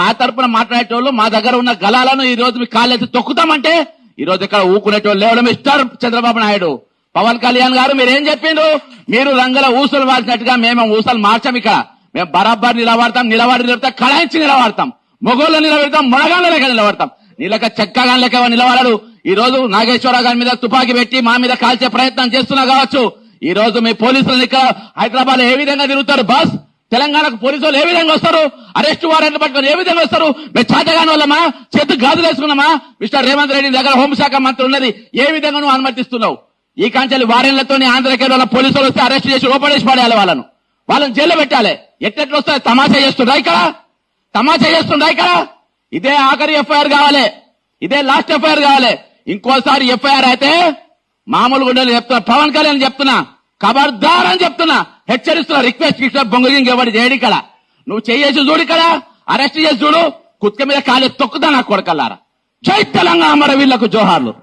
మా తరపున మాట్లాడేటోళ్ళు మా దగ్గర ఉన్న గలాలను ఈ రోజు మీ కాళ్ళెత్తి తొక్కుతామంటే ఈ రోజు ఇక్కడ ఊకునేటోళ్ళు లేవడం ఇస్తారు. చంద్రబాబు నాయుడు, పవన్ కళ్యాణ్ గారు మీరేం చెప్పిండ్రు? మీరు రంగుల ఊసలు వాల్చినట్టుగా మేము ఊసలు మార్చాం. ఇక్కడ మేము బరాబర్ నిలబడతాం, కళాయించి నిలబడతాం, మొగోళ్ళు నిలబెడతాం, మొనగాళ్ళ లెక్క నిలబడతాం. నీళ్ళక చెక్కగా లెక్క నిలబడరు. ఈ రోజు నాగేశ్వరరావు గారి మీద తుపాకీ పెట్టి మా మీద కాల్చే ప్రయత్నం చేస్తున్నా కావచ్చు. ఈ రోజు మీ పోలీసులు ఇక్కడ హైదరాబాద్ ఏ విధంగా తిరుగుతారు? బస్ తెలంగాణకు పోలీసులు ఏ విధంగా వస్తారు? అరెస్ట్ వారెంట్ పట్టుకొని ఏ విధంగా వస్తారు? మేము చేతగాని వాళ్ళమా? చేతికి గాజులు వేసుకున్నామా? మిస్టర్ రేవంత్ రెడ్డి దగ్గర హోంశాఖ మంత్రి ఉన్నది, ఏ విధంగా నువ్వు అనుమతిస్తున్నావు? ఈ కాంచెల్లి వారెంట్లతో ఆంధ్రకేరళ పోలీసులు వస్తే అరెస్ట్ చేసి లోపడేసి పడేయాలి, వాళ్ళని జైల్లో పెట్టాలి. ఎట్టెట్లు వస్తాయి? తమాషా చేస్తుండ్రా ఇక్కడ. ఇదే ఆఖరి ఎఫ్ఐఆర్ కావాలి, ఇదే లాస్ట్ ఎఫ్ఐఆర్ కావాలి. ఇంకోసారి ఎఫ్ఐఆర్ అయితే మామూలుగా ఉండేది చెప్తున్నా, పవన్ కళ్యాణ్ చెప్తున్నా, ఖబర్దార్ అని చెప్తున్నా, హెచ్చరిస్తున్నా. రిక్వెస్ట్ బొంగలింగ్ ఎవరు చేయడు ఇక్కడ. నువ్వు చేసి చూడు, ఇక్కడ అరెస్ట్ చేసి చూడు, కుక్క మీద కాలే తొక్కుతా నా కొడకల్లారా. జై తెలంగాణ, మరి వీళ్లకు జోహార్లు.